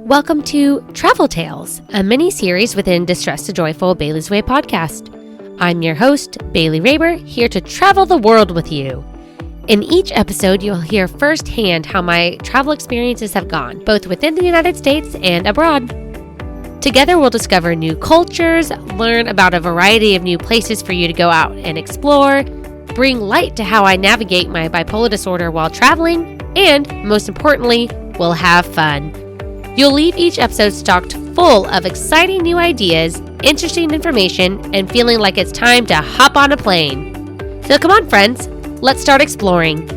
Welcome to Travel Tales, a mini-series within Distress to Joyful Bailey's Way podcast. I'm your host, Bailey Raber, here to travel the world with you. In each episode, you'll hear firsthand how my travel experiences have gone, both within the United States and abroad. Together, we'll discover new cultures, learn about a variety of new places for you to go out and explore, bring light to how I navigate my bipolar disorder while traveling, and, most importantly, we'll have fun. You'll leave each episode stocked full of exciting new ideas, interesting information, and feeling like it's time to hop on a plane. So come on, friends, let's start exploring.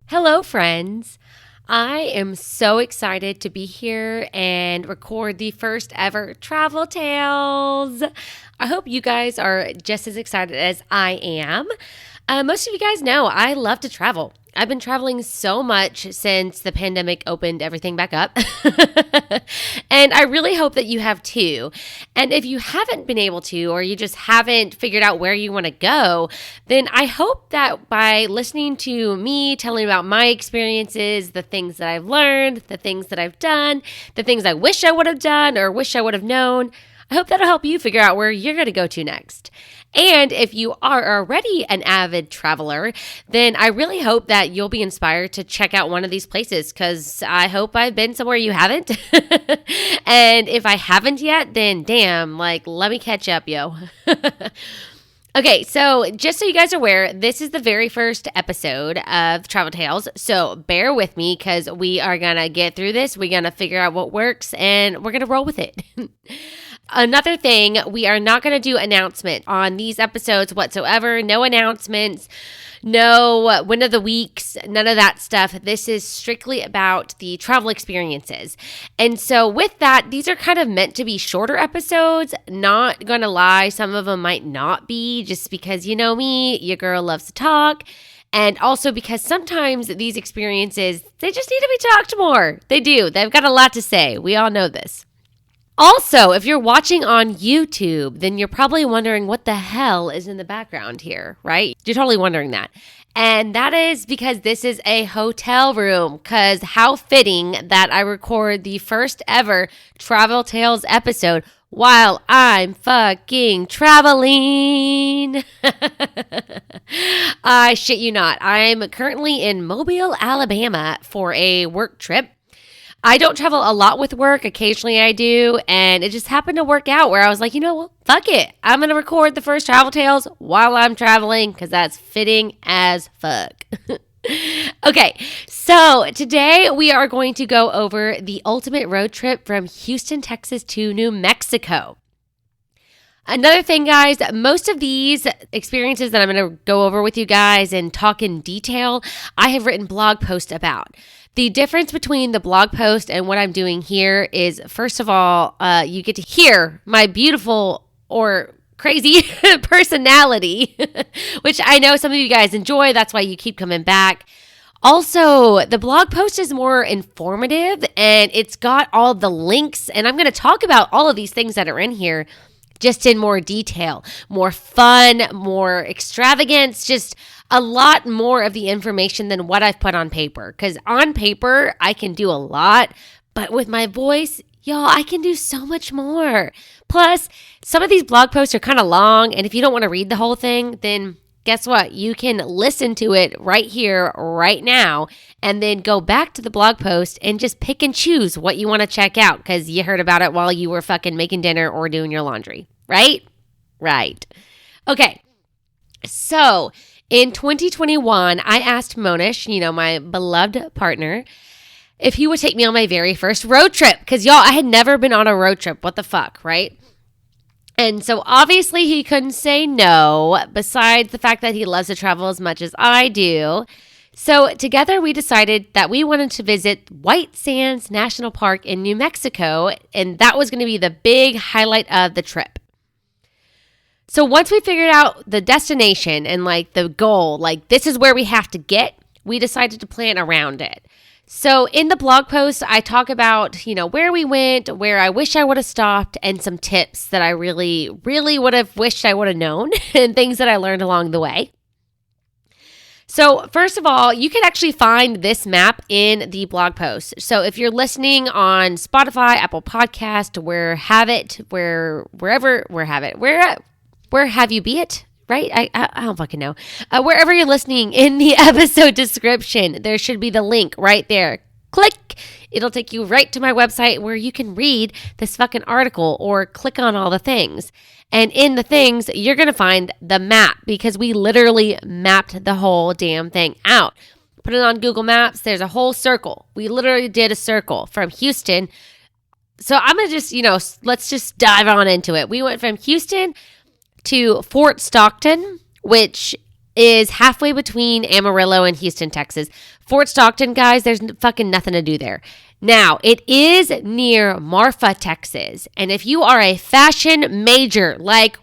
Hello, friends. I am so excited to be here and record the first ever Travel Tales. I hope you guys are just as excited as I am. Most of you guys know I love to travel. I've been traveling so much since the pandemic opened everything back up. And I really hope that you have too. And if you haven't been able to, or you just haven't figured out where you want to go, then I hope that by listening to me telling about my experiences, the things that I've learned, the things that I've done, the things I wish I would have done or wish I would have known, I hope that'll help you figure out where you're going to go to next. And if you are already an avid traveler, then I really hope that you'll be inspired to check out one of these places, because I hope I've been somewhere you haven't. And if I haven't yet, then damn, let me catch up, yo. Okay, so just so you guys are aware, this is the very first episode of Travel Tales, so bear with me because we are going to get through this. We're going to figure out what works, and we're going to roll with it. Another thing, we are not going to do announcement on these episodes whatsoever. No announcements, no win of the weeks, none of that stuff. This is strictly about the travel experiences. And so with that, these are kind of meant to be shorter episodes. Not going to lie, some of them might not be, just because you know me, your girl loves to talk. And also because sometimes these experiences, they just need to be talked more. They do. They've got a lot to say. We all know this. Also, if you're watching on YouTube, then you're probably wondering what the hell is in the background here, right? You're totally wondering that. And that is because this is a hotel room, because how fitting that I record the first ever Travel Tales episode while I'm fucking traveling. I shit you not. I'm currently in Mobile, Alabama for a work trip. I don't travel a lot with work. Occasionally I do. And it just happened to work out where I was like, you know what? Fuck it. I'm going to record the first Travel Tales while I'm traveling, because that's fitting as fuck. Okay, so today we are going to go over the ultimate road trip from Houston, Texas to New Mexico. Another thing, guys, most of these experiences that I'm going to go over with you guys and talk in detail, I have written blog posts about. The difference between the blog post and what I'm doing here is, first of all, you get to hear my beautiful or crazy personality, which I know some of you guys enjoy. That's why you keep coming back. Also, the blog post is more informative and it's got all the links. And I'm going to talk about all of these things that are in here just in more detail, more fun, more extravagance, just a lot more of the information than what I've put on paper. Because on paper, I can do a lot, but with my voice, y'all, I can do so much more. Plus, some of these blog posts are kind of long, and if you don't want to read the whole thing, then guess what? You can listen to it right here, right now, and then go back to the blog post and just pick and choose what you want to check out, because you heard about it while you were fucking making dinner or doing your laundry, right? Right. Okay, so in 2021, I asked Monish, my beloved partner, if he would take me on my very first road trip. Because, y'all, I had never been on a road trip. What the fuck, right? And so, obviously, he couldn't say no, besides the fact that he loves to travel as much as I do. So, together, we decided that we wanted to visit White Sands National Park in New Mexico, and that was going to be the big highlight of the trip. So once we figured out the destination and the goal, this is where we have to get, we decided to plan around it. So in the blog post, I talk about, where we went, where I wish I would have stopped, and some tips that I really, really would have wished I would have known and things that I learned along the way. So first of all, you can actually find this map in the blog post. So if you're listening on Spotify, Apple Podcast, where have you be it? Right? I don't fucking know. Wherever you're listening, in the episode description, there should be the link right there. Click. It'll take you right to my website where you can read this fucking article or click on all the things. And in the things, you're going to find the map because we literally mapped the whole damn thing out. Put it on Google Maps. There's a whole circle. We literally did a circle from Houston. So I'm going to just, let's just dive on into it. We went from Houston to Fort Stockton, which is halfway between Amarillo and Houston, Texas. Fort Stockton, guys, there's fucking nothing to do there. Now, it is near Marfa, Texas. And if you are a fashion major like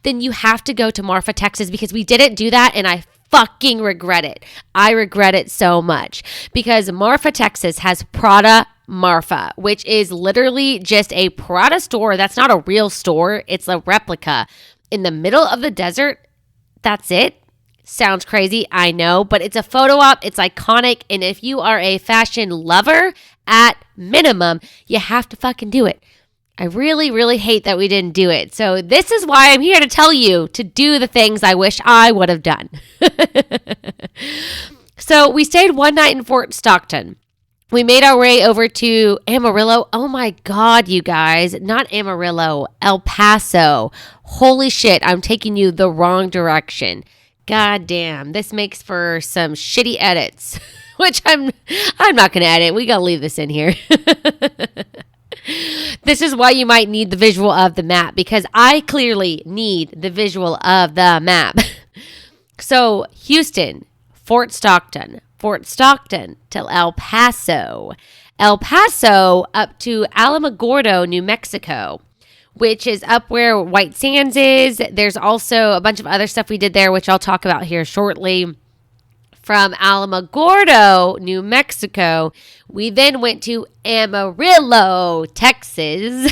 then you have to go to Marfa, Texas, because we didn't do that and I fucking regret it. I regret it so much because Marfa, Texas has Prada Marfa, which is literally just a Prada store. That's not a real store. It's a replica in the middle of the desert. That's it. Sounds crazy, I know, but it's a photo op. It's iconic. And if you are a fashion lover, at minimum, you have to fucking do it. I really, really hate that we didn't do it. So this is why I'm here to tell you to do the things I wish I would have done. So we stayed one night in Fort Stockton. We made our way over to Amarillo. Oh my God, you guys. Not Amarillo, El Paso. Holy shit, I'm taking you the wrong direction. God damn, this makes for some shitty edits, which I'm not going to edit. We got to leave this in here. This is why you might need the visual of the map, because I clearly need the visual of the map. So Houston, Fort Stockton to El Paso up to Alamogordo, New Mexico, which is up where White Sands is. There's also a bunch of other stuff we did there, which I'll talk about here shortly. From Alamogordo, New Mexico, we then went to Amarillo, Texas,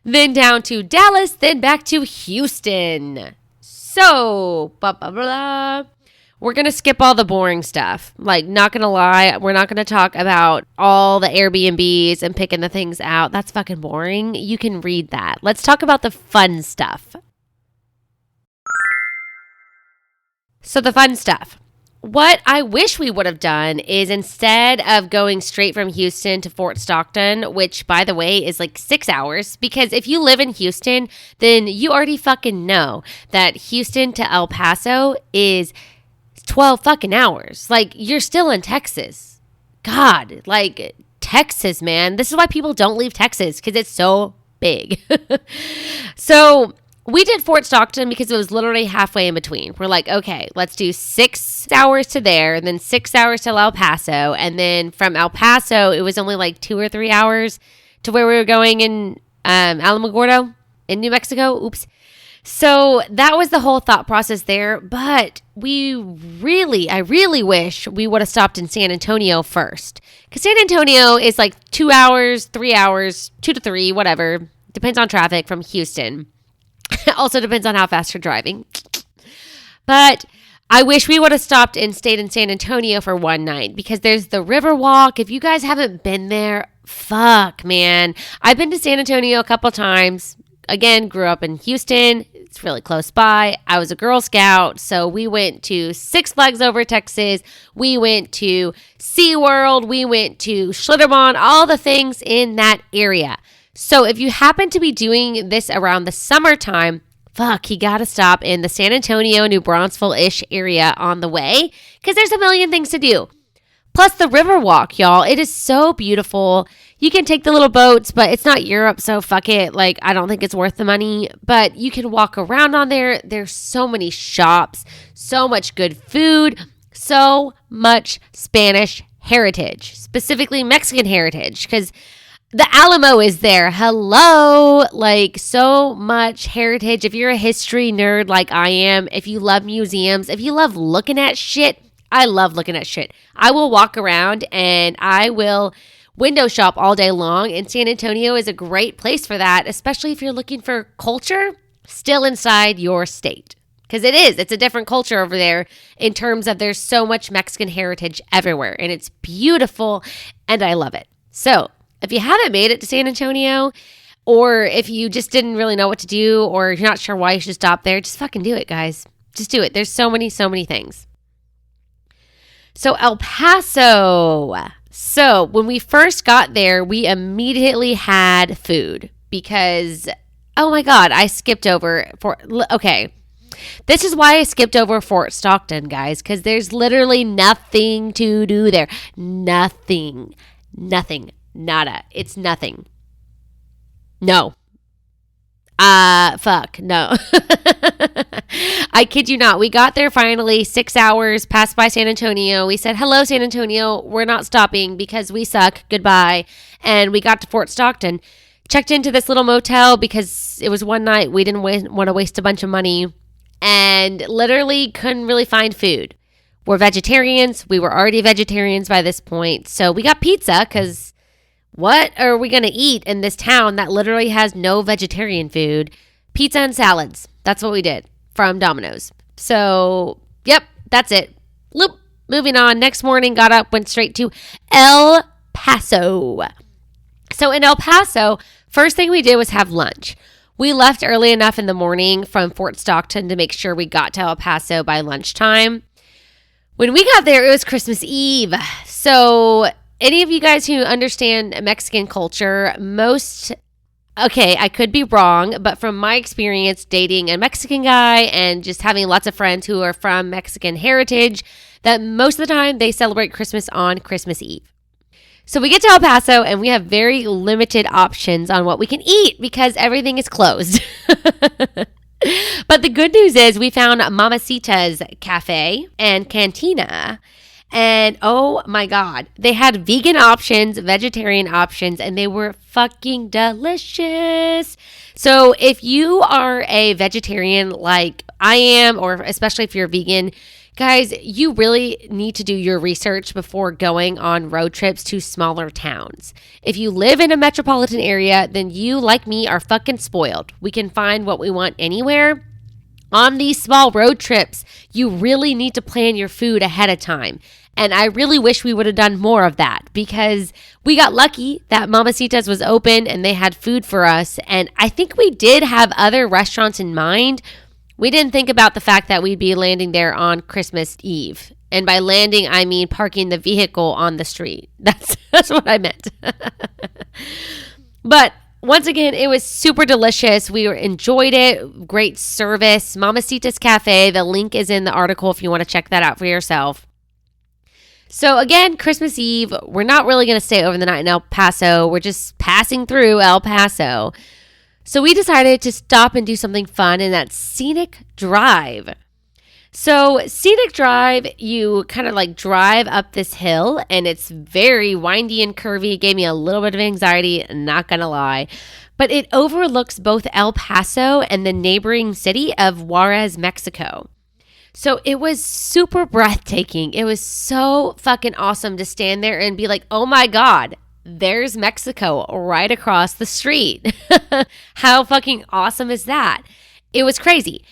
then down to Dallas, then back to Houston. So, we're going to skip all the boring stuff. Like, not going to lie, we're not going to talk about all the Airbnbs and picking the things out. That's fucking boring. You can read that. Let's talk about the fun stuff. So the fun stuff. What I wish we would have done is instead of going straight from Houston to Fort Stockton, which, by the way, is like 6 hours, because if you live in Houston, then you already fucking know that Houston to El Paso is 12 fucking hours. Like, you're still in Texas. God, like, Texas, man. This is why people don't leave Texas, because it's so big. So we did Fort Stockton because it was literally halfway in between. We're like, okay, let's do 6 hours to there, and then 6 hours to El Paso. And then from El Paso, it was only like 2 or 3 hours to where we were going in Alamogordo in New Mexico. Oops. So that was the whole thought process there. But I really wish we would have stopped in San Antonio first. Because San Antonio is like 2 hours, 3 hours, 2 to 3, whatever. Depends on traffic from Houston. Also depends on how fast you're driving. But I wish we would have stopped and stayed in San Antonio for one night because there's the Riverwalk. If you guys haven't been there, fuck, man. I've been to San Antonio a couple times. Again, grew up in Houston. It's really close by. I was a Girl Scout, so we went to Six Flags Over Texas. We went to SeaWorld. We went to Schlitterbahn, all the things in that area. So if you happen to be doing this around the summertime, you got to stop in the San Antonio, New Braunfels-ish area on the way because there's a million things to do. Plus the Riverwalk, y'all. It is so beautiful. You can take the little boats, but it's not Europe, so fuck it. Like, I don't think it's worth the money, but you can walk around on there. There's so many shops, so much good food, so much Spanish heritage, specifically Mexican heritage, because the Alamo is there. Hello. Like, so much heritage. If you're a history nerd like I am, if you love museums, if you love looking at shit, I love looking at shit. I will walk around and I will window shop all day long. And San Antonio is a great place for that, especially if you're looking for culture still inside your state. Because it's a different culture over there in terms of there's so much Mexican heritage everywhere, and it's beautiful, and I love it. So if you haven't made it to San Antonio, or if you just didn't really know what to do, or you're not sure why you should stop there, just fucking do it, guys. Just do it. There's so many things. So El Paso. So when we first got there, we immediately had food because, oh my God, I skipped over okay. This is why I skipped over Fort Stockton, guys, because there's literally nothing to do there. Nothing. Nada. It's nothing. No. Fuck. No. I kid you not. We got there finally, 6 hours, passed by San Antonio. We said, hello, San Antonio. We're not stopping because we suck. Goodbye. And we got to Fort Stockton. Checked into this little motel because it was one night. We didn't want to waste a bunch of money. And literally couldn't really find food. We're vegetarians. We were already vegetarians by this point. So we got pizza because what are we going to eat in this town that literally has no vegetarian food? Pizza and salads. That's what we did from Domino's. So, yep, that's it. Loop. Moving on. Next morning, got up, went straight to El Paso. So in El Paso, first thing we did was have lunch. We left early enough in the morning from Fort Stockton to make sure we got to El Paso by lunchtime. When we got there, it was Christmas Eve. So any of you guys who understand Mexican culture, okay, I could be wrong, but from my experience dating a Mexican guy and just having lots of friends who are from Mexican heritage, that most of the time they celebrate Christmas on Christmas Eve. So we get to El Paso and we have very limited options on what we can eat because everything is closed. But the good news is we found Mamacita's Cafe and Cantina. And oh my God, they had vegan options, vegetarian options, and they were fucking delicious. So if you are a vegetarian like I am, or especially if you're vegan, guys, you really need to do your research before going on road trips to smaller towns. If you live in a metropolitan area, then you, like me, are fucking spoiled. We can find what we want anywhere. On these small road trips, you really need to plan your food ahead of time. And I really wish we would have done more of that because we got lucky that Mamacita's was open and they had food for us. And I think we did have other restaurants in mind. We didn't think about the fact that we'd be landing there on Christmas Eve. And by landing, I mean parking the vehicle on the street. That's what I meant. But once again, it was super delicious. We enjoyed it. Great service. Mamacita's Cafe. The link is in the article if you want to check that out for yourself. So again, Christmas Eve, we're not really going to stay over the night in El Paso. We're just passing through El Paso. So we decided to stop and do something fun, and that's Scenic Drive. So Scenic Drive, you kind of like drive up this hill, and it's very windy and curvy. It gave me a little bit of anxiety, not going to lie. But it overlooks both El Paso and the neighboring city of Juarez, Mexico. So it was super breathtaking. It was so fucking awesome to stand there and be like, oh my God, there's Mexico right across the street. How fucking awesome is that? It was crazy.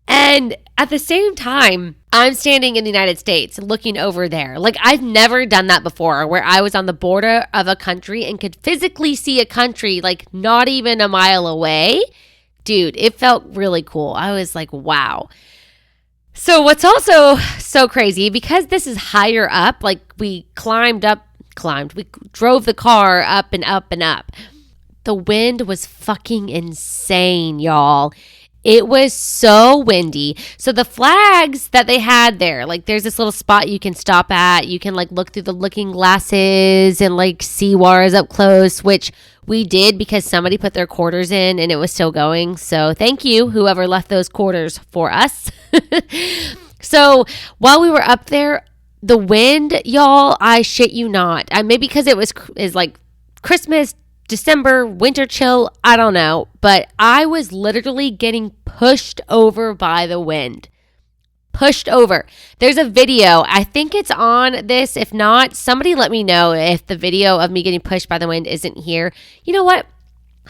And at the same time, I'm standing in the United States looking over there. Like I've never done that before where I was on the border of a country and could physically see a country like not even a mile away. Dude, it felt really cool. I was like, wow. So what's also so crazy, because this is higher up, like we we drove the car up and up and up. The wind was fucking insane, y'all. It was so windy. So the flags that they had there, like there's this little spot you can stop at. You can like look through the looking glasses and like see Juarez up close, which we did because somebody put their quarters in and it was still going. So thank you, whoever left those quarters for us. So while we were up there, the wind, y'all, I shit you not. Maybe because is like Christmas, December, winter chill, I don't know. But I was literally getting pushed over by the wind. Pushed over. There's a video. I think it's on this. If not, somebody let me know if the video of me getting pushed by the wind isn't here. You know what?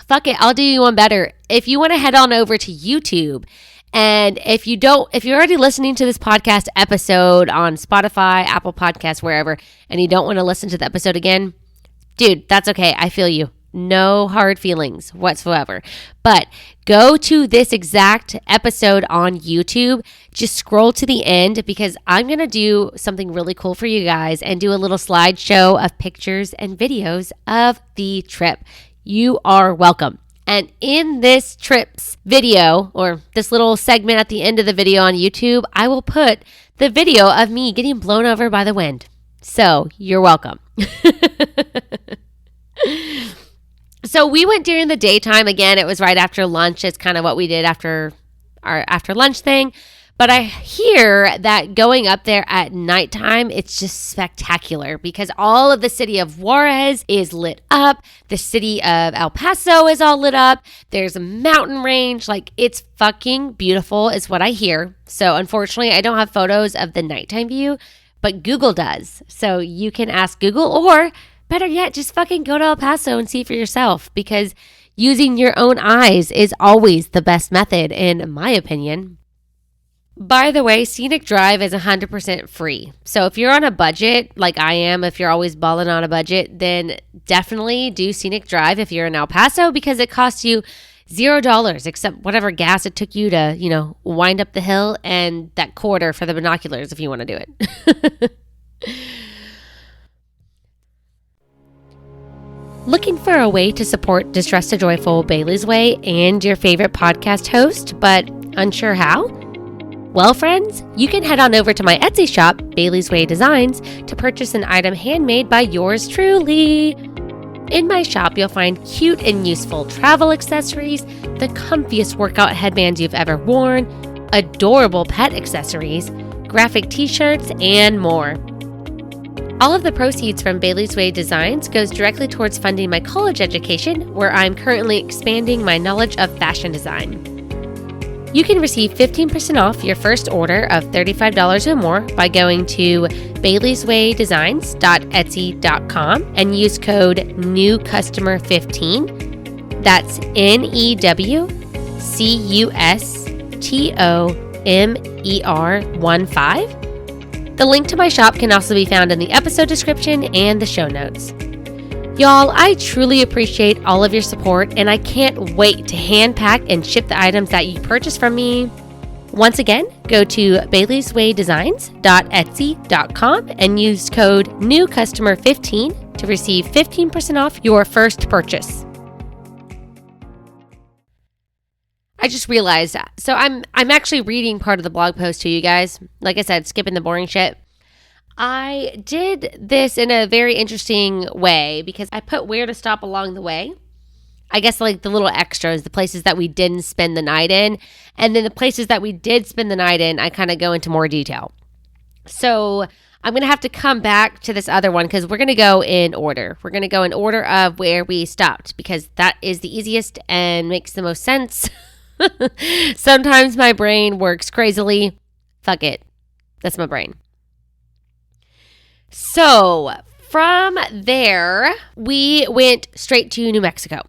Fuck it. I'll do you one better. If you want to head on over to YouTube And if you're already listening to this podcast episode on Spotify, Apple Podcasts, wherever, and you don't want to listen to the episode again, dude, that's okay. I feel you. No hard feelings whatsoever. But go to this exact episode on YouTube. Just scroll to the end because I'm going to do something really cool for you guys and do a little slideshow of pictures and videos of the trip. You are welcome. And in this trip's video, or this little segment at the end of the video on YouTube, I will put the video of me getting blown over by the wind. So you're welcome. So we went during the daytime. Again, it was right after lunch. It's kind of what we did after our after lunch thing. But I hear that going up there at nighttime, it's just spectacular because all of the city of Juarez is lit up. The city of El Paso is all lit up. There's a mountain range. Like, it's fucking beautiful is what I hear. So unfortunately, I don't have photos of the nighttime view, but Google does. So you can ask Google, or better yet, just fucking go to El Paso and see for yourself, because using your own eyes is always the best method, in my opinion. By the way, Scenic Drive is 100% free. So if you're on a budget, like I am, if you're always balling on a budget, then definitely do Scenic Drive if you're in El Paso, because it costs you $0 except whatever gas it took you to, wind up the hill, and that quarter for the binoculars if you want to do it. Looking for a way to support Distress to Joyful Bailey's Way and your favorite podcast host, but unsure how? Well, friends, you can head on over to my Etsy shop, Bailey's Way Designs, to purchase an item handmade by yours truly. In my shop, you'll find cute and useful travel accessories, the comfiest workout headbands you've ever worn, adorable pet accessories, graphic t-shirts, and more. All of the proceeds from Bailey's Way Designs goes directly towards funding my college education, where I'm currently expanding my knowledge of fashion design. You can receive 15% off your first order of $35 or more by going to baileyswaydesigns.etsy.com and use code NEWCUSTOMER15. That's NEWCUSTOMER15. The link to my shop can also be found in the episode description and the show notes. Y'all, I truly appreciate all of your support, and I can't wait to hand pack and ship the items that you purchase from me. Once again, go to baileyswaydesigns.etsy.com and use code NEWCUSTOMER15 to receive 15% off your first purchase. I just realized that. So I'm actually reading part of the blog post to you guys. Like I said, skipping the boring shit. I did this in a very interesting way because I put where to stop along the way. I guess like the little extras, the places that we didn't spend the night in. And then the places that we did spend the night in, I kind of go into more detail. So I'm going to have to come back to this other one because we're going to go in order. We're going to go in order of where we stopped because that is the easiest and makes the most sense. Sometimes my brain works crazily. Fuck it. That's my brain. So from there, we went straight to New Mexico.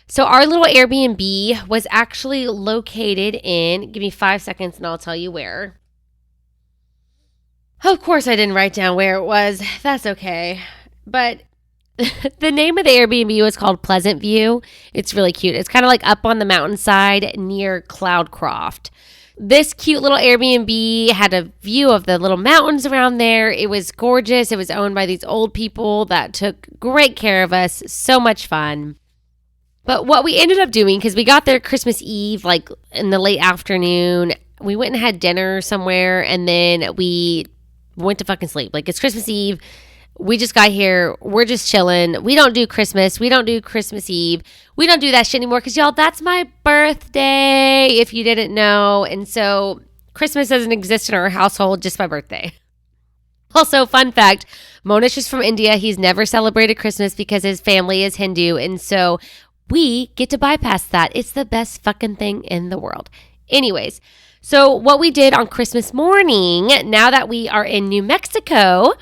So our little Airbnb was actually located in, give me 5 seconds and I'll tell you where. Of course I didn't write down where it was. That's okay. But the name of the Airbnb was called Pleasant View. It's really cute. It's kind of like up on the mountainside near Cloudcroft. This cute little Airbnb had a view of the little mountains around there. It was gorgeous. It was owned by these old people that took great care of us. So much fun. But what we ended up doing, because we got there Christmas Eve, like in the late afternoon, we went and had dinner somewhere, and then we went to fucking sleep. Like, it's Christmas Eve. We just got here. We're just chilling. We don't do Christmas. We don't do Christmas Eve. We don't do that shit anymore because, y'all, that's my birthday, if you didn't know. And so Christmas doesn't exist in our household, just my birthday. Also, fun fact, Monish is from India. He's never celebrated Christmas because his family is Hindu. And so we get to bypass that. It's the best fucking thing in the world. Anyways, so what we did on Christmas morning, now that we are in New Mexico,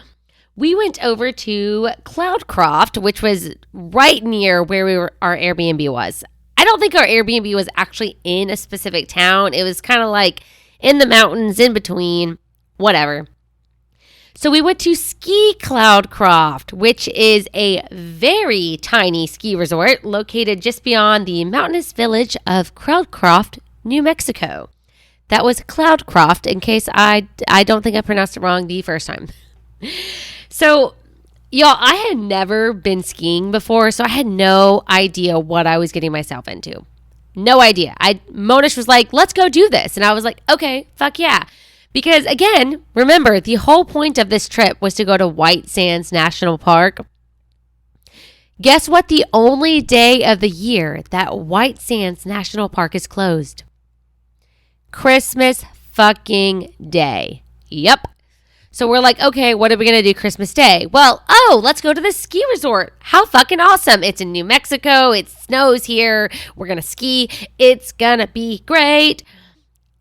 we went over to Cloudcroft, which was right near where our Airbnb was. I don't think our Airbnb was actually in a specific town. It was kind of like in the mountains, in between, whatever. So we went to Ski Cloudcroft, which is a very tiny ski resort located just beyond the mountainous village of Cloudcroft, New Mexico. That was Cloudcroft, in case I don't think I pronounced it wrong the first time. So, y'all, I had never been skiing before, so I had no idea what I was getting myself into. No idea. Monish was like, let's go do this. And I was like, okay, fuck yeah. Because again, remember, the whole point of this trip was to go to White Sands National Park. Guess what? The only day of the year that White Sands National Park is closed. Christmas fucking Day. Yep. So we're like, okay, what are we going to do Christmas Day? Well, let's go to the ski resort. How fucking awesome. It's in New Mexico. It snows here. We're going to ski. It's going to be great.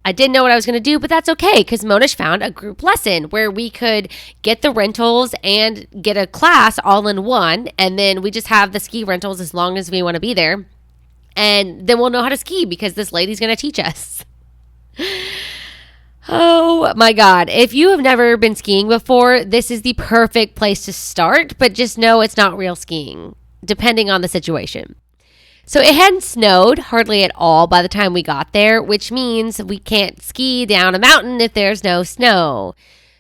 I didn't know what I was going to do, but that's okay because Monish found a group lesson where we could get the rentals and get a class all in one. And then we just have the ski rentals as long as we want to be there. And then we'll know how to ski because this lady's going to teach us. Oh my God. If you have never been skiing before, this is the perfect place to start, but just know it's not real skiing, depending on the situation. So it hadn't snowed hardly at all by the time we got there, which means we can't ski down a mountain if there's no snow.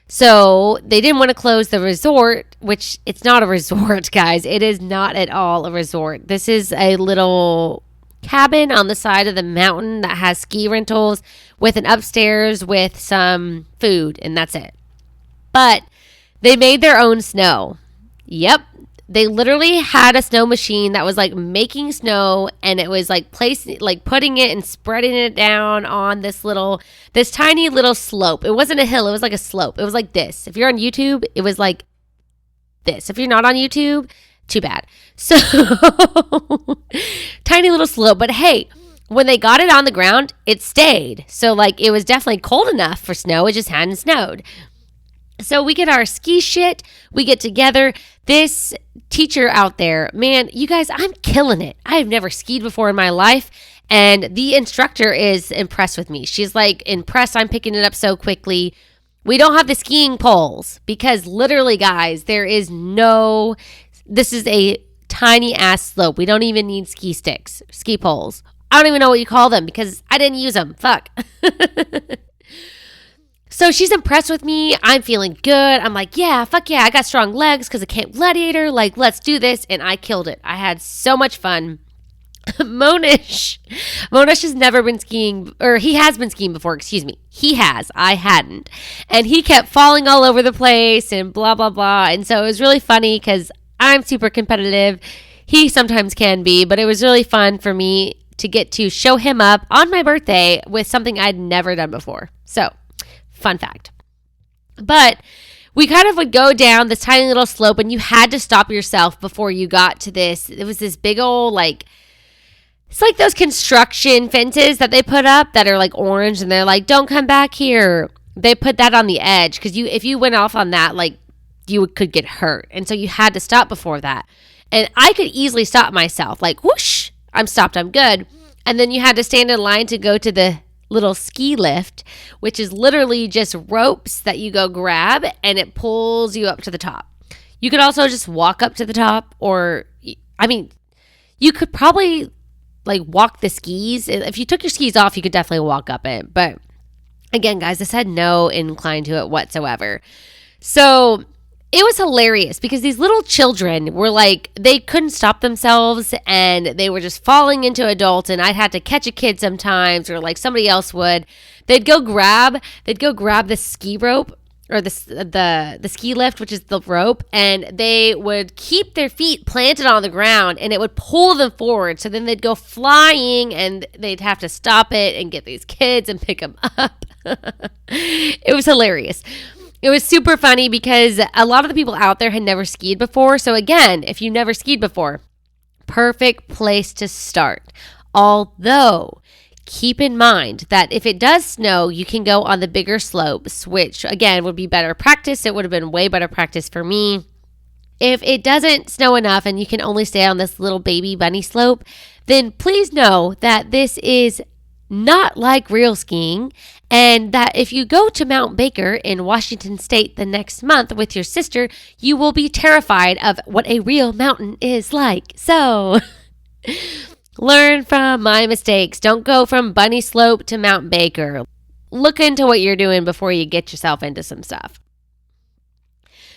So they didn't want to close the resort, which it's not a resort, guys. It is not at all a resort. This is a little cabin on the side of the mountain that has ski rentals with an upstairs with some food, and that's it. But they made their own snow. Yep. They literally had a snow machine that was like making snow, and it was like putting it and spreading it down on this tiny little slope. It wasn't a hill. It was like a slope. It was like this. If you're on YouTube, it was like this. If you're not on YouTube, too bad. So tiny little slope. But hey, when they got it on the ground, it stayed. So like it was definitely cold enough for snow. It just hadn't snowed. So we get our ski shit. We get together. This teacher out there, man, you guys, I'm killing it. I have never skied before in my life. And the instructor is impressed with me. She's like, impressed I'm picking it up so quickly. We don't have the skiing poles because literally, guys, this is a tiny ass slope. We don't even need ski sticks, ski poles. I don't even know what you call them because I didn't use them. Fuck. So she's impressed with me. I'm feeling good. I'm like, yeah, fuck yeah. I got strong legs because of Camp Gladiator. Like, let's do this. And I killed it. I had so much fun. Monish has never been skiing, or he has been skiing before. Excuse me. He has. I hadn't. And he kept falling all over the place and blah, blah, blah. And so it was really funny because I'm super competitive. He sometimes can be, but it was really fun for me to get to show him up on my birthday with something I'd never done before. So, fun fact. But we kind of would go down this tiny little slope, and you had to stop yourself before you got to this. It was this big old, it's like those construction fences that they put up that are like orange, and they're like, don't come back here. They put that on the edge because if you went off on that, you could get hurt. And so you had to stop before that. And I could easily stop myself, like, whoosh, I'm stopped, I'm good. And then you had to stand in line to go to the little ski lift, which is literally just ropes that you go grab and it pulls you up to the top. You could also just walk up to the top, or you could probably walk the skis. If you took your skis off, you could definitely walk up it. But again, guys, this had no incline to it whatsoever. So it was hilarious because these little children were they couldn't stop themselves, and they were just falling into adults, and I'd have to catch a kid sometimes, or somebody else would. They'd go grab the ski rope, or the ski lift, which is the rope, and they would keep their feet planted on the ground, and it would pull them forward. So then they'd go flying, and they'd have to stop it and get these kids and pick them up. It was hilarious. It was super funny because a lot of the people out there had never skied before. So again, if you never skied before, perfect place to start. Although, keep in mind that if it does snow, you can go on the bigger slopes, which again would be better practice. It would have been way better practice for me. If it doesn't snow enough and you can only stay on this little baby bunny slope, then please know that this is not like real skiing, and that if you go to Mount Baker in Washington State the next month with your sister, you will be terrified of what a real mountain is like. So learn from my mistakes. Don't go from Bunny Slope to Mount Baker. Look into what you're doing before you get yourself into some stuff.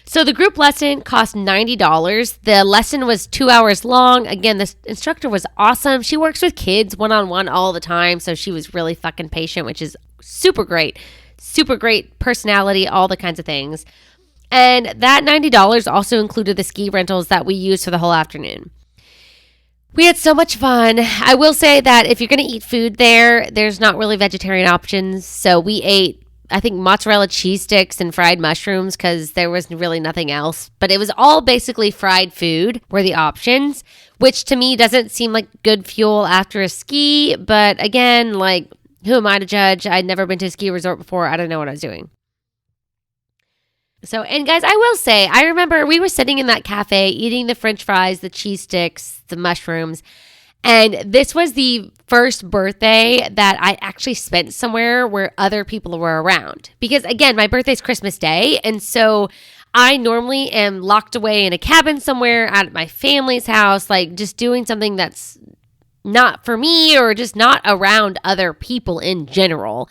So the group lesson cost $90. The lesson was 2 hours long. Again, this instructor was awesome. She works with kids one-on-one all the time, so she was really fucking patient, which is super great. Super great personality, all the kinds of things. And that $90 also included the ski rentals that we used for the whole afternoon. We had so much fun. I will say that if you're going to eat food there, there's not really vegetarian options. So we ate, I think, mozzarella cheese sticks and fried mushrooms because there was really nothing else. But it was all basically fried food were the options, which to me doesn't seem like good fuel after a ski. But again, like, who am I to judge? I'd never been to a ski resort before. I don't know what I was doing. So, and guys, I will say, I remember we were sitting in that cafe eating the french fries, the cheese sticks, the mushrooms. And this was the first birthday that I actually spent somewhere where other people were around. Because again, my birthday's Christmas Day. And so I normally am locked away in a cabin somewhere at my family's house, like just doing something that's not for me or just not around other people in general.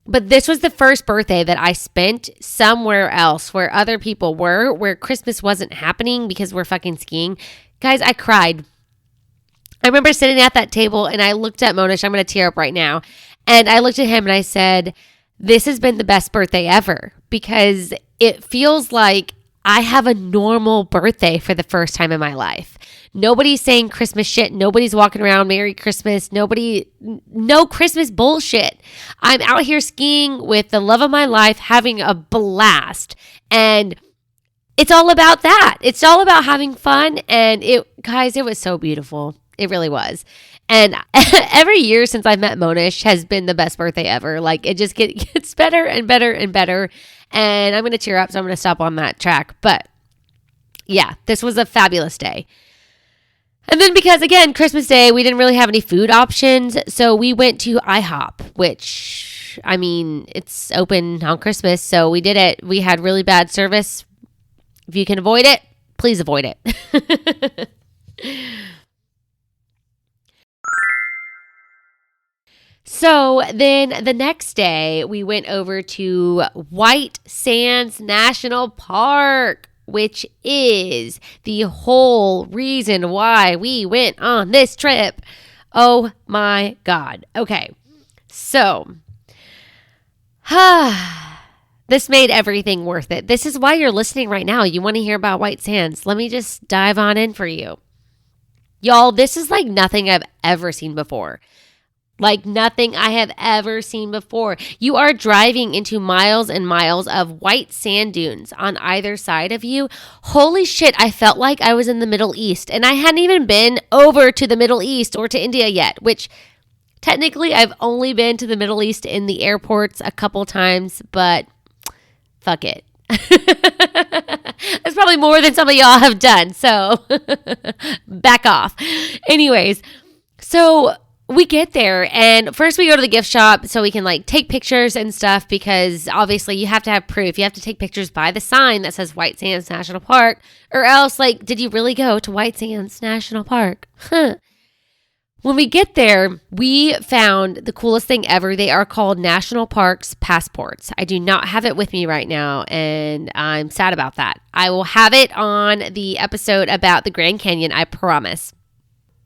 But this was the first birthday that I spent somewhere else where other people were, where Christmas wasn't happening because we're fucking skiing. Guys, I cried. I remember sitting at that table and I looked at Monish. I'm going to tear up right now. And I looked at him and I said, this has been the best birthday ever because it feels like I have a normal birthday for the first time in my life. Nobody's saying Christmas shit. Nobody's walking around Merry Christmas. No Christmas bullshit. I'm out here skiing with the love of my life, having a blast. And it's all about that. It's all about having fun. And guys, it was so beautiful. It really was. And every year since I've met Monish has been the best birthday ever. Like, it just gets better and better and better. And I'm going to tear up, so I'm going to stop on that track. But yeah, this was a fabulous day. And then because, again, Christmas Day, we didn't really have any food options. So we went to IHOP, which, I mean, it's open on Christmas. So we did it. We had really bad service. If you can avoid it, please avoid it. So then the next day, we went over to White Sands National Park, which is the whole reason why we went on this trip. Oh my God. Okay. So, this made everything worth it. This is why you're listening right now. You want to hear about White Sands. Let me just dive on in for you. Y'all, this is like nothing I've ever seen before. Like nothing I have ever seen before. You are driving into miles and miles of white sand dunes on either side of you. Holy shit, I felt like I was in the Middle East. And I hadn't even been over to the Middle East or to India yet, which technically I've only been to the Middle East in the airports a couple times, but fuck it. That's probably more than some of y'all have done, so back off. Anyways, so we get there and first we go to the gift shop so we can like take pictures and stuff because obviously you have to have proof. You have to take pictures by the sign that says White Sands National Park or else like, did you really go to White Sands National Park? When we get there, we found the coolest thing ever. They are called National Parks passports. I do not have it with me right now and I'm sad about that. I will have it on the episode about the Grand Canyon, I promise.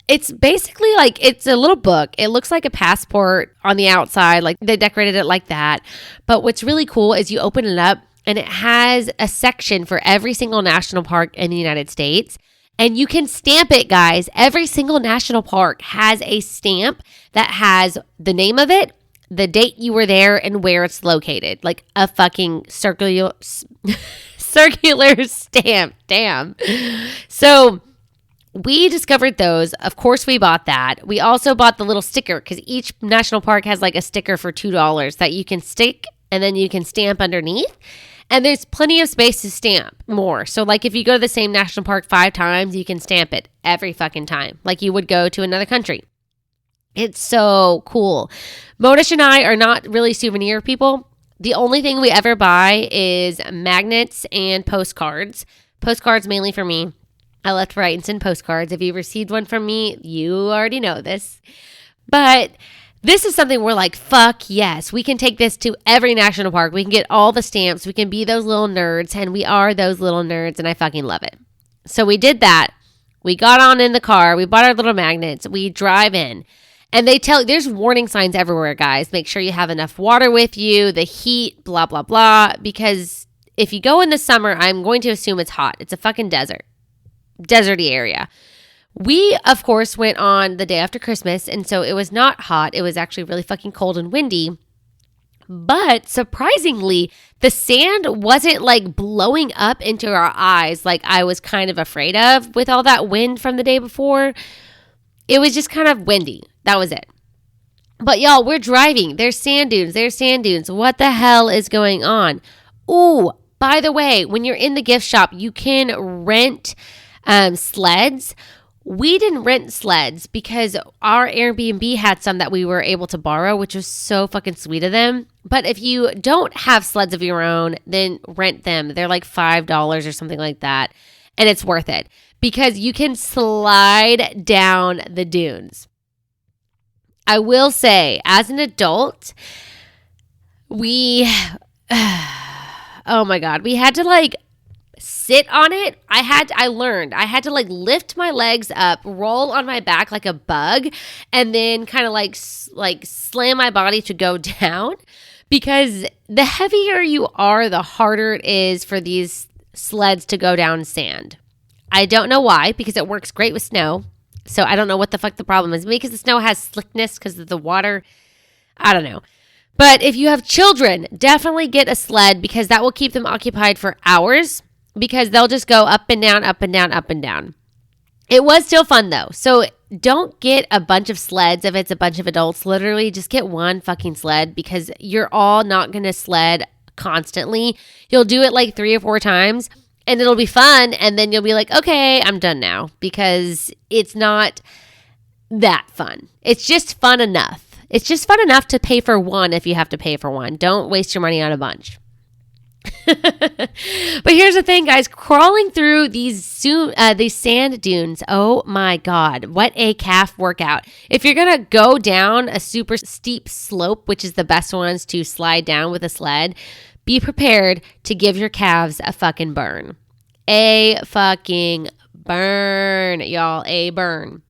It's basically like, it's a little book. It looks like a passport on the outside. Like they decorated it like that. But what's really cool is you open it up and it has a section for every single national park in the United States. And you can stamp it, guys. Every single national park has a stamp that has the name of it, the date you were there, and where it's located. Like a fucking circular stamp. Damn. So we discovered those. Of course, we bought that. We also bought the little sticker because each national park has like a sticker for $2 that you can stick and then you can stamp underneath. And there's plenty of space to stamp more. So like if you go to the same national park 5 times, you can stamp it every fucking time, like you would go to another country. It's so cool. Monish and I are not really souvenir people. The only thing we ever buy is magnets and postcards. Postcards mainly for me. I love to write and send postcards. If you received one from me, you already know this. But this is something we're like, fuck yes. We can take this to every national park. We can get all the stamps. We can be those little nerds, and we are those little nerds, and I fucking love it. So we did that. We got on in the car. We bought our little magnets. We drive in. And there's warning signs everywhere, guys. Make sure you have enough water with you, the heat, blah, blah, blah. Because if you go in the summer, I'm going to assume it's hot. It's a fucking deserty area. We, of course, went on the day after Christmas, and so it was not hot. It was actually really fucking cold and windy. But surprisingly, the sand wasn't like blowing up into our eyes like I was kind of afraid of with all that wind from the day before. It was just kind of windy. That was it. But y'all, we're driving. There's sand dunes. What the hell is going on? Ooh, by the way, when you're in the gift shop, you can rent sleds. We didn't rent sleds because our Airbnb had some that we were able to borrow, which was so fucking sweet of them. But if you don't have sleds of your own, then rent them. They're like $5 or something like that. And it's worth it because you can slide down the dunes. I will say, as an adult, oh my God, we had to like sit on it. I learned I had to like lift my legs up, roll on my back like a bug, and then kind of like slam my body to go down, because the heavier you are, the harder it is for these sleds to go down sand. I don't know why, because it works great with snow. So I don't know what the fuck the problem is. Maybe because the snow has slickness because of the water. I don't know. But if you have children, definitely get a sled, because that will keep them occupied for hours, because they'll just go up and down, up and down, up and down. It was still fun though. So don't get a bunch of sleds if it's a bunch of adults. Literally just get one fucking sled, because you're all not going to sled constantly. You'll do it like 3 or 4 times and it'll be fun. And then you'll be like, okay, I'm done now, because it's not that fun. It's just fun enough. It's just fun enough to pay for one if you have to pay for one. Don't waste your money on a bunch. But here's the thing, guys. Crawling through these sand dunes, oh my God, what a calf workout. If you're going to go down a super steep slope, which is the best ones to slide down with a sled, be prepared to give your calves a fucking burn. A fucking burn, y'all. A burn.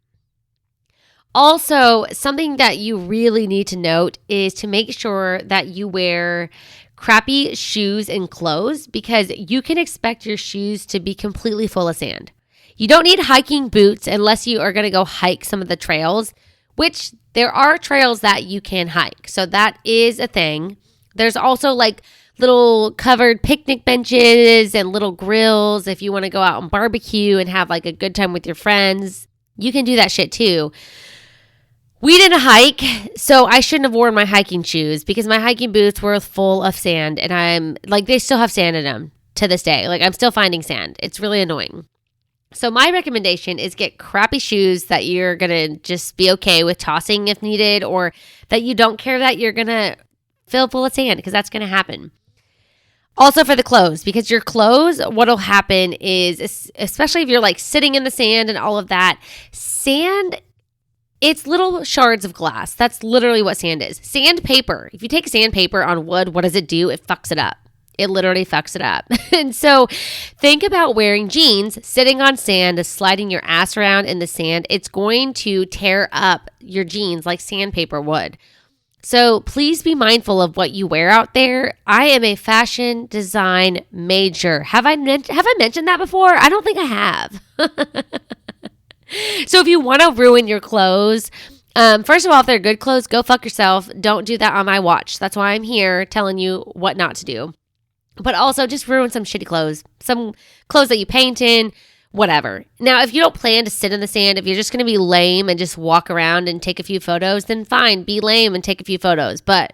Also, something that you really need to note is to make sure that you wear crappy shoes and clothes, because you can expect your shoes to be completely full of sand. You don't need hiking boots unless you are going to go hike some of the trails, which there are trails that you can hike. So that is a thing. There's also like little covered picnic benches and little grills if you want to go out and barbecue and have like a good time with your friends. You can do that shit too. We didn't hike, so I shouldn't have worn my hiking shoes, because my hiking boots were full of sand, and I'm like, they still have sand in them to this day. Like, I'm still finding sand. It's really annoying. So my recommendation is get crappy shoes that you're going to just be okay with tossing if needed, or that you don't care that you're going to fill full of sand, because that's going to happen. Also for the clothes, because your clothes, what'll happen is, especially if you're like sitting in the sand and all of that, sand, it's little shards of glass. That's literally what sand is. Sandpaper. If you take sandpaper on wood, what does it do? It fucks it up. It literally fucks it up. And so think about wearing jeans, sitting on sand, sliding your ass around in the sand. It's going to tear up your jeans like sandpaper would. So please be mindful of what you wear out there. I am a fashion design major. Have I mentioned that before? I don't think I have. So if you want to ruin your clothes, first of all, if they're good clothes, go fuck yourself. Don't do that on my watch. That's why I'm here telling you what not to do. But also just ruin some shitty clothes, some clothes that you paint in, whatever. Now, if you don't plan to sit in the sand, if you're just going to be lame and just walk around and take a few photos, then fine, be lame and take a few photos. But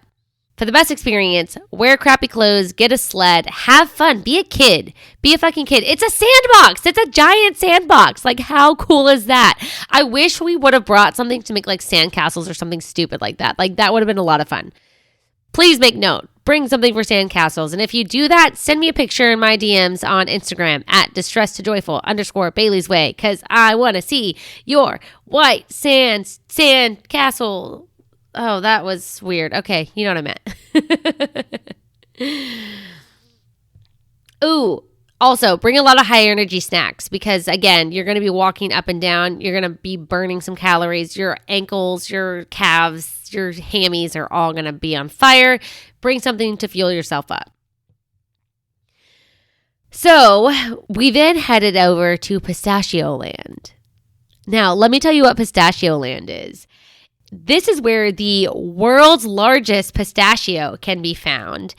For the best experience, wear crappy clothes, get a sled, have fun, be a kid. Be a fucking kid. It's a sandbox. It's a giant sandbox. Like, how cool is that? I wish we would have brought something to make like sandcastles or something stupid like that. Like, that would have been a lot of fun. Please make note. Bring something for sandcastles. And if you do that, send me a picture in my DMs on Instagram at distress2joyful_Bailey's Way, because I want to see your white sandcastle. Oh, that was weird. Okay, you know what I meant. Ooh, also bring a lot of high energy snacks because, again, you're going to be walking up and down. You're going to be burning some calories. Your ankles, your calves, your hammies are all going to be on fire. Bring something to fuel yourself up. So we then headed over to Pistachio Land. Now, let me tell you what Pistachio Land is. This is where the world's largest pistachio can be found.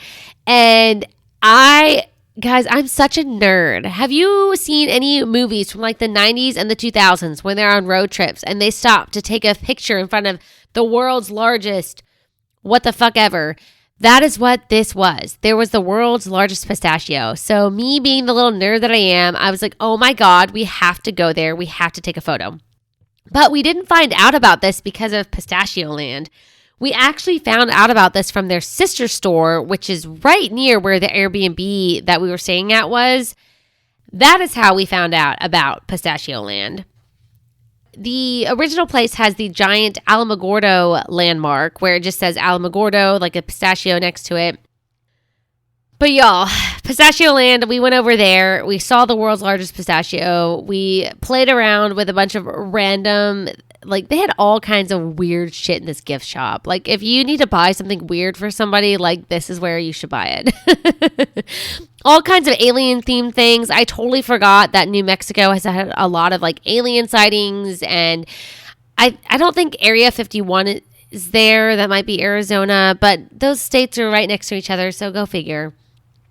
And guys, I'm such a nerd. Have you seen any movies from like the 90s and the 2000s when they're on road trips and they stop to take a picture in front of the world's largest what the fuck ever? That is what this was. There was the world's largest pistachio. So me being the little nerd that I am, I was like, oh my God, we have to go there. We have to take a photo. But we didn't find out about this because of Pistachio Land. We actually found out about this from their sister store, which is right near where the Airbnb that we were staying at was. That is how we found out about Pistachio Land. The original place has the giant Alamogordo landmark where it just says Alamogordo, like a pistachio next to it. But y'all, Pistachio Land, we went over there. We saw the world's largest pistachio. We played around with a bunch of random, like they had all kinds of weird shit in this gift shop. Like if you need to buy something weird for somebody, like this is where you should buy it. All kinds of alien themed things. I totally forgot that New Mexico has had a lot of like alien sightings, and I don't think Area 51 is there. That might be Arizona, but those states are right next to each other, so go figure.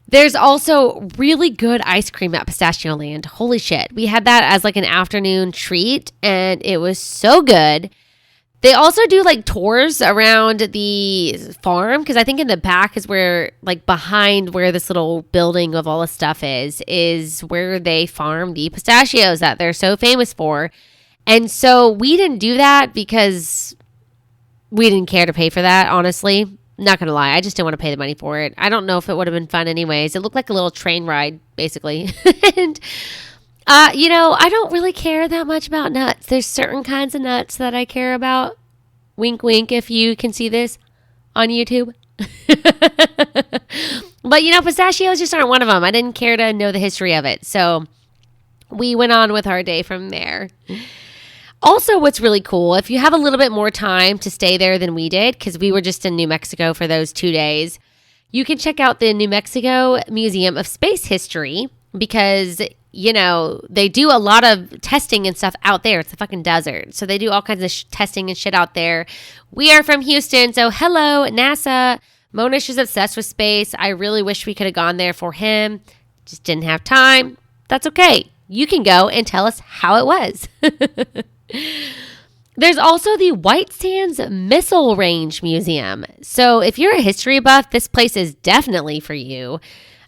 There's also really good ice cream at Pistachio Land. Holy shit. We had that as like an afternoon treat, and it was so good. They also do like tours around the farm, because I think in the back is where, like behind where this little building of all the stuff is where they farm the pistachios that they're so famous for. And so we didn't do that because we didn't care to pay for that, honestly. Not going to lie. I just didn't want to pay the money for it. I don't know if it would have been fun anyways. It looked like a little train ride, basically. And, I don't really care that much about nuts. There's certain kinds of nuts that I care about. Wink, wink, if you can see this on YouTube. But, pistachios just aren't one of them. I didn't care to know the history of it. So we went on with our day from there. Also, what's really cool, if you have a little bit more time to stay there than we did, because we were just in New Mexico for those 2 days, you can check out the New Mexico Museum of Space History, because, they do a lot of testing and stuff out there. It's a fucking desert. So they do all kinds of testing and shit out there. We are from Houston, so hello, NASA. Monish is obsessed with space. I really wish we could have gone there for him. Just didn't have time. That's okay. You can go and tell us how it was. There's also the White Sands Missile Range Museum. So if you're a history buff, this place is definitely for you.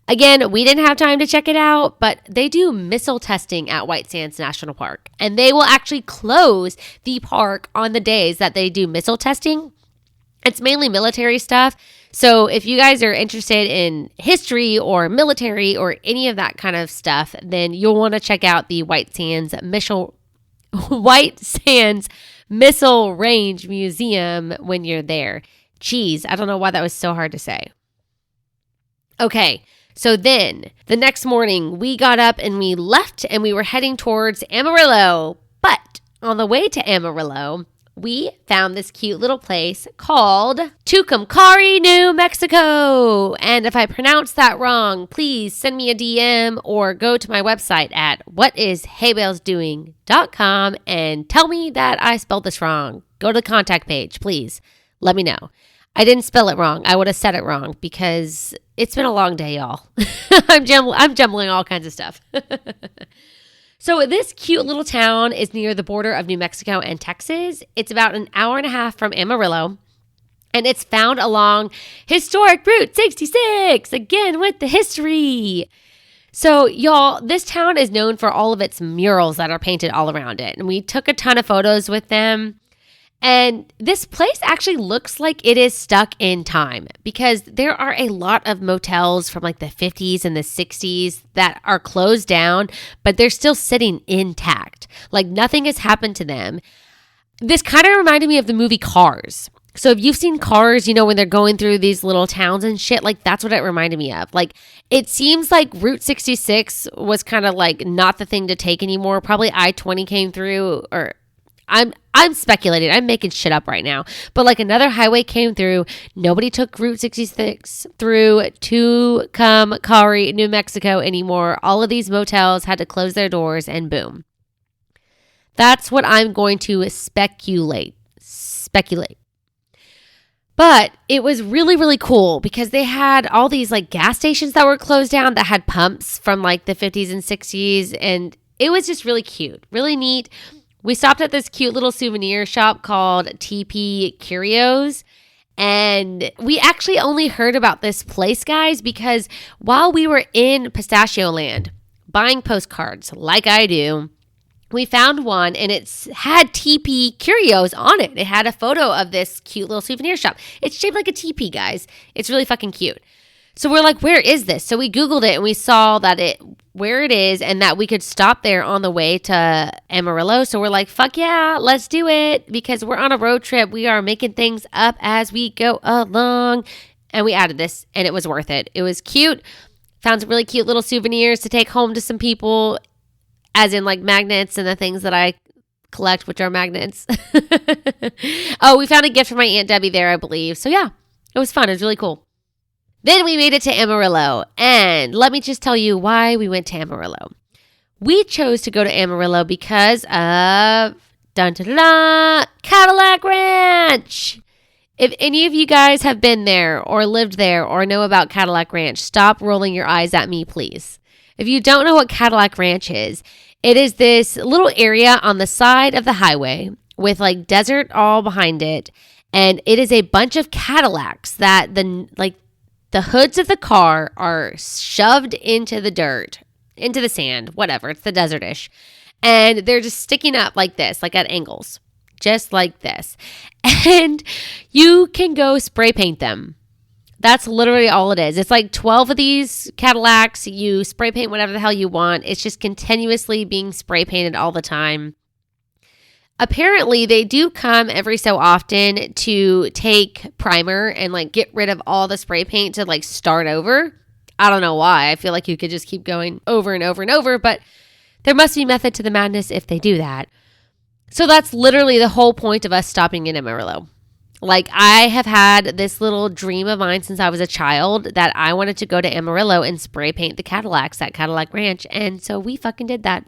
Again, we didn't have time to check it out, but they do missile testing at White Sands National Park. And they will actually close the park on the days that they do missile testing. It's mainly military stuff. So if you guys are interested in history or military or any of that kind of stuff, then you'll want to check out the White Sands Missile Range Museum when you're there. Jeez, I don't know why that was so hard to say. Okay, so then the next morning we got up and we left and we were heading towards Amarillo. But on the way to Amarillo, we found this cute little place called Tucumcari, New Mexico. And if I pronounce that wrong, please send me a DM or go to my website at whatisheybellsdoing.com and tell me that I spelled this wrong. Go to the contact page, please. Let me know. I didn't spell it wrong. I would have said it wrong because it's been a long day, y'all. I'm jumbling all kinds of stuff. So this cute little town is near the border of New Mexico and Texas. It's about an hour and a half from Amarillo. And it's found along historic Route 66, again with the history. So, y'all, this town is known for all of its murals that are painted all around it. And we took a ton of photos with them. And this place actually looks like it is stuck in time because there are a lot of motels from like the 50s and the 60s that are closed down, but they're still sitting intact. Like nothing has happened to them. This kind of reminded me of the movie Cars. So if you've seen Cars, you know, when they're going through these little towns and shit, like that's what it reminded me of. Like it seems like Route 66 was kind of like not the thing to take anymore. Probably I-20 came through, or I'm speculating. I'm making shit up right now. But like another highway came through. Nobody took Route 66 through Tucumcari, New Mexico anymore. All of these motels had to close their doors and boom. That's what I'm going to speculate. But it was really, really cool because they had all these like gas stations that were closed down that had pumps from like the 50s and 60s. And it was just really cute, really neat. We stopped at this cute little souvenir shop called TP Curios. And we actually only heard about this place, guys, because while we were in Pistachio Land buying postcards like I do, we found one and it had TP Curios on it. It had a photo of this cute little souvenir shop. It's shaped like a teepee, guys. It's really fucking cute. So we're like, where is this? So we Googled it and we saw that where it is and that we could stop there on the way to Amarillo. So we're like, fuck yeah, let's do it because we're on a road trip. We are making things up as we go along. And we added this and it was worth it. It was cute. Found some really cute little souvenirs to take home to some people. As in like magnets and the things that I collect, which are magnets. Oh, we found a gift from my Aunt Debbie there, I believe. So yeah, it was fun. It was really cool. Then we made it to Amarillo. And let me just tell you why we went to Amarillo. We chose to go to Amarillo because of Cadillac Ranch. If any of you guys have been there or lived there or know about Cadillac Ranch, stop rolling your eyes at me, please. If you don't know what Cadillac Ranch is, it is this little area on the side of the highway with like desert all behind it. And it is a bunch of Cadillacs that the hoods of the car are shoved into the dirt, into the sand, whatever. It's the desert-ish. And they're just sticking up like this, like at angles, just like this. And you can go spray paint them. That's literally all it is. It's like 12 of these Cadillacs. You spray paint whatever the hell you want. It's just continuously being spray painted all the time. Apparently, they do come every so often to take primer and like get rid of all the spray paint to like start over. I don't know why. I feel like you could just keep going over and over and over, but there must be method to the madness if they do that. So that's literally the whole point of us stopping in Amarillo. Like I have had this little dream of mine since I was a child that I wanted to go to Amarillo and spray paint the Cadillacs at Cadillac Ranch. And so we fucking did that.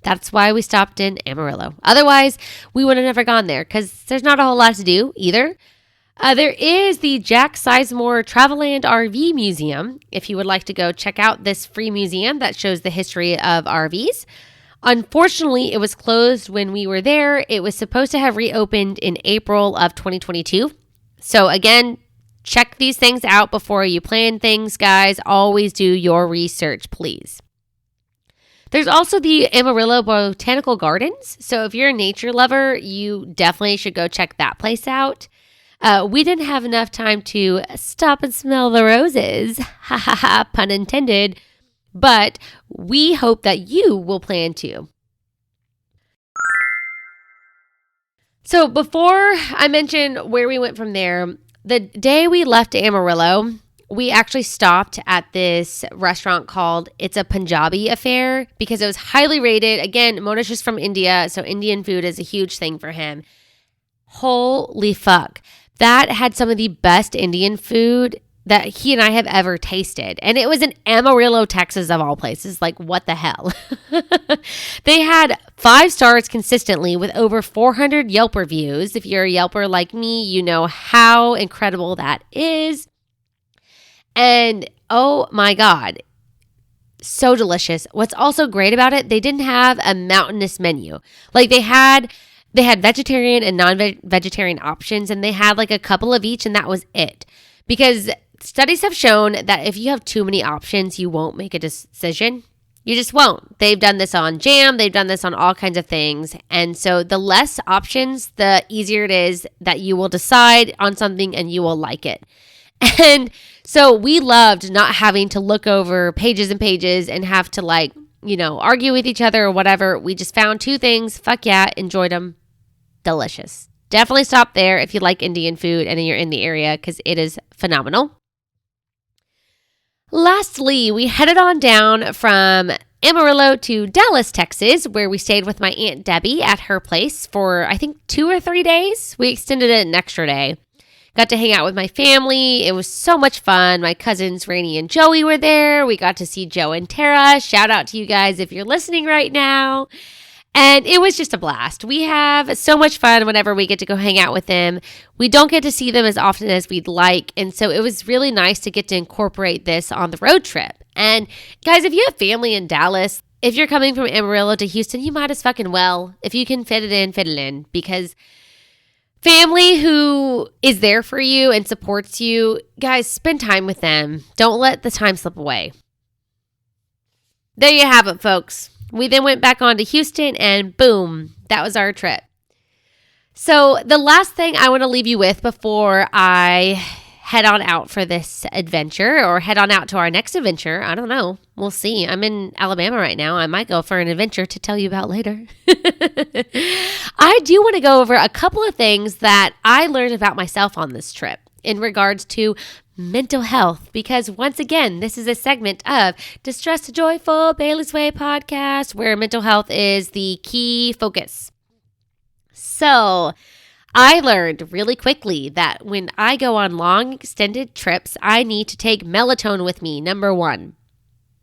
That's why we stopped in Amarillo. Otherwise, we would have never gone there because there's not a whole lot to do either. There is the Jack Sizemore Traveland RV Museum. If you would like to go check out this free museum that shows the history of RVs. Unfortunately, it was closed when we were there. It was supposed to have reopened in April of 2022. So again, check these things out before you plan things, guys. Always do your research, please. There's also the Amarillo Botanical Gardens. So if you're a nature lover, you definitely should go check that place out. We didn't have enough time to stop and smell the roses. Ha ha ha, pun intended. But we hope that you will plan to. So before I mention where we went from there, the day we left Amarillo, we actually stopped at this restaurant called It's a Punjabi Affair because it was highly rated. Again, Monish is from India, so Indian food is a huge thing for him. Holy fuck. That had some of the best Indian food that he and I have ever tasted. And it was in Amarillo, Texas, of all places. Like, what the hell? They had 5 stars consistently with over 400 Yelp reviews. If you're a Yelper like me, you know how incredible that is. And oh my God, so delicious. What's also great about it, they didn't have a mountainous menu. Like they had They had vegetarian and non-vegetarian options, and they had like a couple of each, and that was it. Because studies have shown that if you have too many options, you won't make a decision. You just won't. They've done this on jam. They've done this on all kinds of things. And so the less options, the easier it is that you will decide on something and you will like it. And so we loved not having to look over pages and pages and have to argue with each other or whatever. We just found two things. Fuck yeah, enjoyed them. Delicious. Definitely stop there if you like Indian food and you're in the area because it is phenomenal. Lastly, we headed on down from Amarillo to Dallas, Texas, where we stayed with my Aunt Debbie at her place for, I think, 2 or 3 days. We extended it an extra day. Got to hang out with my family. It was so much fun. My cousins, Rainey and Joey, were there. We got to see Joe and Tara. Shout out to you guys if you're listening right now. And it was just a blast. We have so much fun whenever we get to go hang out with them. We don't get to see them as often as we'd like. And so it was really nice to get to incorporate this on the road trip. And guys, if you have family in Dallas, if you're coming from Amarillo to Houston, you might as fucking well. If you can fit it in. Because family who is there for you and supports you, guys, spend time with them. Don't let the time slip away. There you have it, folks. We then went back on to Houston and boom, that was our trip. So the last thing I want to leave you with before I head on out for this adventure or head on out to our next adventure, I don't know. We'll see. I'm in Alabama right now. I might go for an adventure to tell you about later. I do want to go over a couple of things that I learned about myself on this trip in regards to mental health, because once again, this is a segment of Distressed to Joyful Bailey's Way podcast where mental health is the key focus. So I learned really quickly that when I go on long extended trips, I need to take melatonin with me, number one.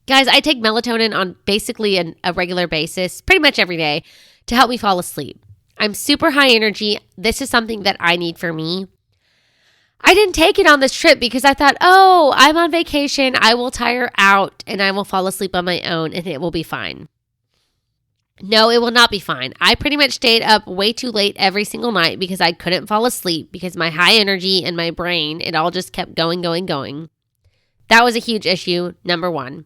Guys, I take melatonin on basically a regular basis, pretty much every day, to help me fall asleep. I'm super high energy. This is something that I need for me. I didn't take it on this trip because I thought, oh, I'm on vacation. I will tire out and I will fall asleep on my own and it will be fine. No, it will not be fine. I pretty much stayed up way too late every single night because I couldn't fall asleep because my high energy and my brain, it all just kept going. That was a huge issue, number one.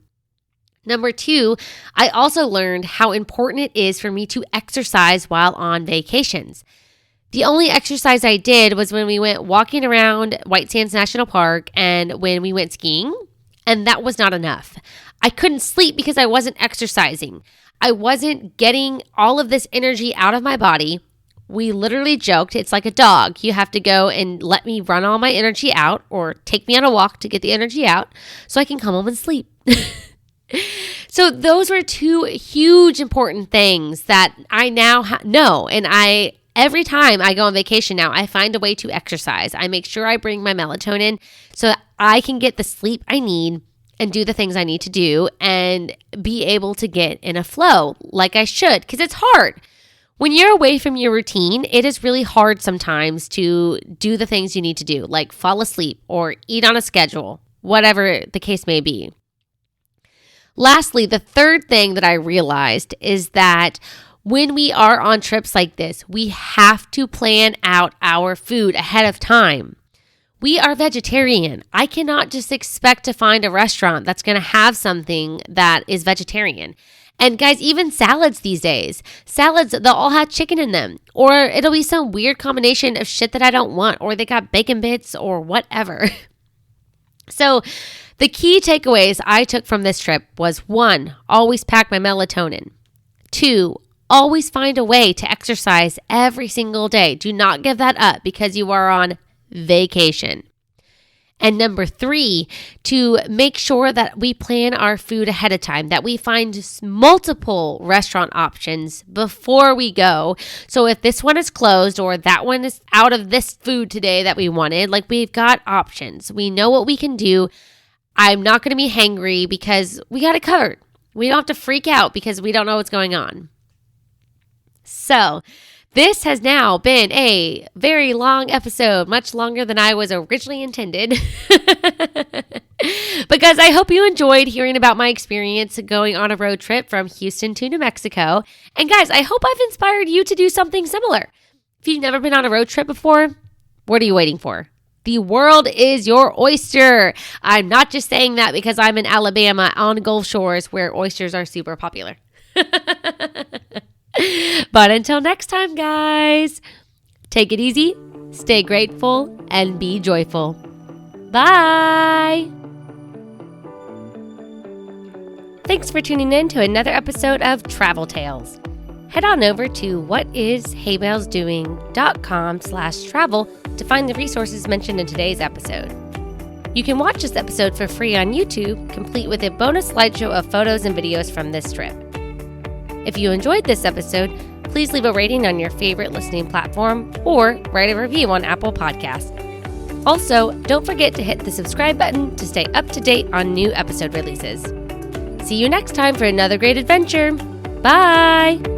Number two, I also learned how important it is for me to exercise while on vacations. The only exercise I did was when we went walking around White Sands National Park and when we went skiing, and that was not enough. I couldn't sleep because I wasn't exercising. I wasn't getting all of this energy out of my body. We literally joked, it's like a dog. You have to go and let me run all my energy out or take me on a walk to get the energy out so I can come home and sleep. So those were two huge important things that I now know, and every time I go on vacation now, I find a way to exercise. I make sure I bring my melatonin so that I can get the sleep I need and do the things I need to do and be able to get in a flow like I should, because it's hard. When you're away from your routine, it is really hard sometimes to do the things you need to do, like fall asleep or eat on a schedule, whatever the case may be. Lastly, the third thing that I realized is that when we are on trips like this, we have to plan out our food ahead of time. We are vegetarian. I cannot just expect to find a restaurant that's going to have something that is vegetarian. And guys, even salads these days, they'll all have chicken in them, or it'll be some weird combination of shit that I don't want, or they got bacon bits or whatever. So the key takeaways I took from this trip was 1, always pack my melatonin. 2, always find a way to exercise every single day. Do not give that up because you are on vacation. And number 3, to make sure that we plan our food ahead of time, that we find multiple restaurant options before we go. So if this one is closed or that one is out of this food today that we wanted, like we've got options. We know what we can do. I'm not going to be hangry because we got it covered. We don't have to freak out because we don't know what's going on. So this has now been a very long episode, much longer than I was originally intended. But guys, I hope you enjoyed hearing about my experience going on a road trip from Houston to New Mexico. And guys, I hope I've inspired you to do something similar. If you've never been on a road trip before, what are you waiting for? The world is your oyster. I'm not just saying that because I'm in Alabama on Gulf Shores where oysters are super popular. But until next time, guys, take it easy, stay grateful, and be joyful. Bye. Thanks for tuning in to another episode of Travel Tales. Head on over to whatishaybellsdoing.com/travel to find the resources mentioned in today's episode. You can watch this episode for free on YouTube, complete with a bonus slideshow of photos and videos from this trip. If you enjoyed this episode, please leave a rating on your favorite listening platform or write a review on Apple Podcasts. Also, don't forget to hit the subscribe button to stay up to date on new episode releases. See you next time for another great adventure. Bye!